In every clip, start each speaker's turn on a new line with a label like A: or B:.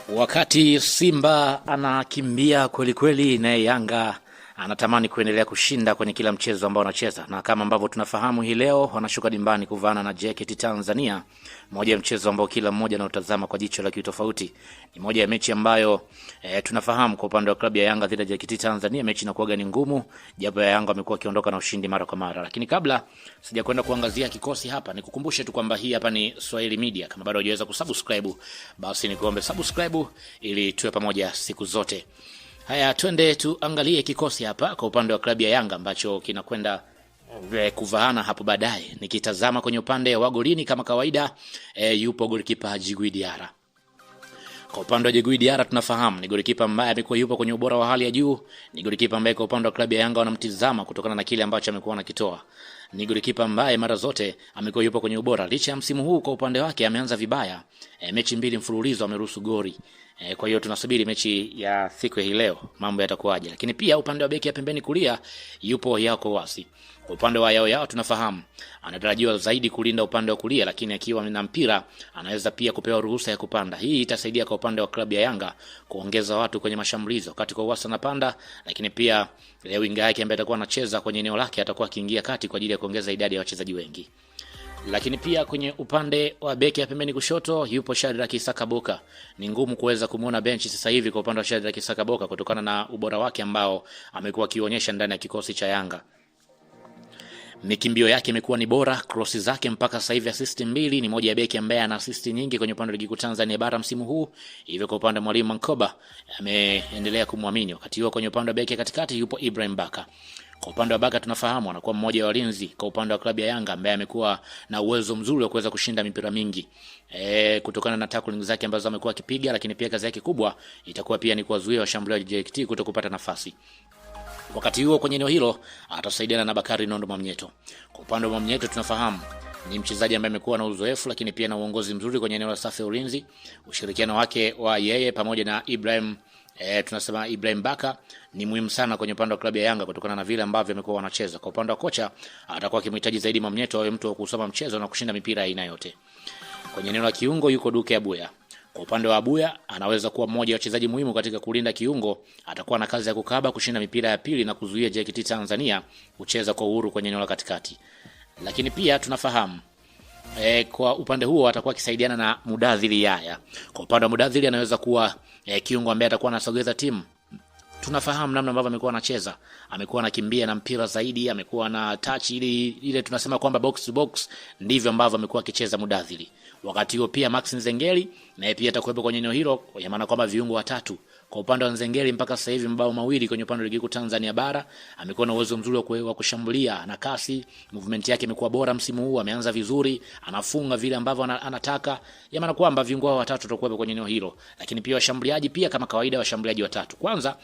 A: Wakati Simba anakimbia kweli kweli, na Yanga anatamani kuendelea kushinda kwenye kila mchezo ambao anacheza, na kama ambavyo tunafahamu hii leo wanashuka dimbani kuvana na JKT Tanzania, moja ya mchezo ambao kila mmoja anautazama kwa jicho la kitofauti. Ni moja ya mechi ambayo tunafahamu kwa upande wa klabu ya Yanga dhidi ya JKT Tanzania mechi inakuwa ni ngumu, japo ya Yanga amekuwa akiondoka na ushindi mara kwa mara. Lakini kabla sijakwenda kuangazia kikosi hapa, nikukumbushe tu kwamba hii hapa ni Swahili Media. Kama bado hujaweza kusubscribe, basi nikuombe subscribe ili tuwe pamoja siku zote. Haya, twende tuangalie kikosi hapa kwa upande wa klabu ya Yanga ambacho kinakwenda kuvaana hapo baadaye. Nikitazama kwenye upande wa golini kama kawaida, yupo golikipa Djigui Diarra. Kwa upande wa Djigui Diarra tunafahamu ni golikipa ambaye amekuwa yupo kwenye ubora wa hali ya juu, ni golikipa ambaye kwa upande wa klabu ya Yanga wanamtizama kutokana na kile ambacho amekuwa anakitoa. Ni golikipa ambaye mara zote amekuwa yupo kwenye ubora, licha ya msimu huu kwa upande wake ameanza vibaya. Mechi 2 mfululizo ameruhusu goli. Kwa hiyo tunasubiri mechi ya siku hii leo mambo yatakuwaje. Lakini pia upande wa beki ya pembeni kulia yupo Yako Wasi. Kwa upande wa Yao tunafahamu anatarajiwa zaidi kulinda upande wa kulia, lakini akiwa na mpira anaweza pia kupewa ruhusa ya kupanda. Hii itasaidia kwa upande wa klabu ya Yanga kuongeza watu kwenye mashambulizo wakati kwa Wasi anapanda, lakini pia winga yake ambaye atakuwa anacheza kwenye eneo lake atakuwa akiingia kati kwa ajili ya kuongeza idadi ya wachezaji wengi. Lakini pia kwenye upande wa beki ya pembeni kushoto yupo Shadrack Sakaboka. Ni ngumu kuweza kumuona benchi sasa hivi kwa upande wa Shadrack Sakaboka kutokana na ubora wake ambao amekuwa akionyesha ndani ya kikosi cha Yanga. Mikimbio yake imekuwa ni bora, cross zake mpaka sasa hivi assist 2, ni moja ya beki ambaye ana assist nyingi kwenye upande wa ligi kuu Tanzania bara msimu huu. Hivyo kwa upande wa Mwalimu Mankoba ameendelea kumwamini. Wakati huo kwenye upande wa beki katikati yupo Ibrahim Baka. Kwa upande wa Baka tunafahamu anakuwa mmoja wa walinzi kwa upande wa klabu ya Yanga ambaye amekuwa na uwezo mzuri wa kuweza kushinda mipira mingi. Kutokana na tackling zake ambazo amekuwa akipiga, lakini pia kazi yake kubwa itakuwa pia ni kuwazuia washambuliaji wa JKT kutokupata nafasi. Wakati huo kwenye eneo hilo atasaidiana na Bakari Nondo Mwamnyeto. Kwa upande wa Mwamnyeto tunafahamu ni mchezaji ambaye amekuwa na uzoefu, lakini pia na uongozi mzuri kwenye eneo la safu ya ulinzi. Ushirikiano wake wa yeye pamoja na tunasema Ibrahim Baka ni muhimu sana kwenye upande wa klabu ya Yanga kutokana na vile ambavyo amekuwa wanacheza. Kwa upande wa kocha atakuwa akimhitaji zaidi Mwamnyeto awe mtu wa kusoma mchezo na kushinda mipira aina yote. Kwenye eneo la kiungo yuko Duke Abuya. Kwa upande wa Abuya anaweza kuwa mmoja wa wachezaji muhimu katika kulinda kiungo, atakuwa na kazi ya kukaba, kushinda mipira ya pili na kuzuia JKT Tanzania kucheza kwa uhuru kwenye eneo la katikati. Lakini pia tunafahamu kwa upande huo atakuwa akisaidiana na Mudathiri Yaya. Kwa upande wa Mudathiri anaweza kuwa kiungo ambaye atakuwa anasogeza timu. Tunafahamu namna ambavyo amekuwa anacheza, amekuwa anakimbia na mpira zaidi, amekuwa na touch ile tunasema kwamba box to box, ndivyo ambavyo amekuwa akicheza Mudathiri. Wakati huo pia Max Nzengeli naye pia atakuwepo kwenye eneo hilo, kwa maana kwamba viungo watatu. Kwa upande wa Nzengeli mpaka sasa hivi mabao mawili kwenye upande wa ligi kuu Tanzania bara, amekuwa na uwezo mzuri wa kushambulia na kasi, movement yake imekuwa bora msimu huu, ameanza vizuri, anafunga vile ambavyo anataka. Ya maana kwamba viungo hao watatu watakuwepo kwenye eneo hilo, lakini pia washambuliaji pia kama kawaida washambuliaji watatu. Kwanza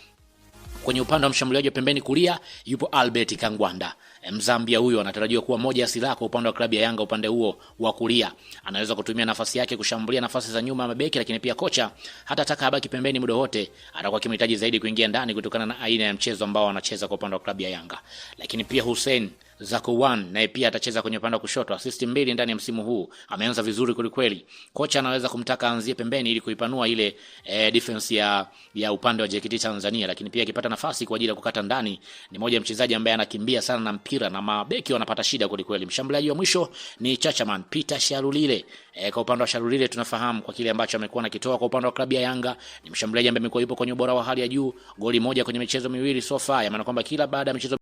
A: kwenye upande wa mshambuliaji wa pembeni kulia yupo Albert Kangwanda. Mzambia huyo anatarajiwa kuwa moja ya silaha kwa upande wa klabu ya Yanga upande huo wa kulia. Anaweza kutumia nafasi yake kushambulia nafasi za nyuma ya mabeki, lakini pia kocha hata taka abaki pembeni muda wote, atakuwa kimhitaji zaidi kuingia ndani kutokana na aina ya mchezo ambao anacheza kwa upande wa klabu ya Yanga. Lakini pia Hussein Zakowan naye pia atacheza kwenye upande wa kushoto, assist 2 ndani ya msimu huu. Ameanza vizuri kweli. Kocha anaweza kumtaka aanzie pembeni ili kuipanua ile defense ya upande wa JKT Tanzania, lakini pia akipata nafasi kwa ajili ya kukata ndani, ni moja ya mchezaji ambaye anakimbia sana na mpira na mabeki wanapata shida kweli. Mshambuliaji wa mwisho ni Chachaman Peter Sharulile. Kwa upande wa Sharulile tunafahamu kwa kile ambacho amekuwa anakitoa kwa upande wa klabu ya Yanga, ni mshambuliaji ambaye amekuwa yupo kwenye ubora wa hali ya juu, goli moja kwenye michezo miwili so far, maana kwamba kila baada ya michezo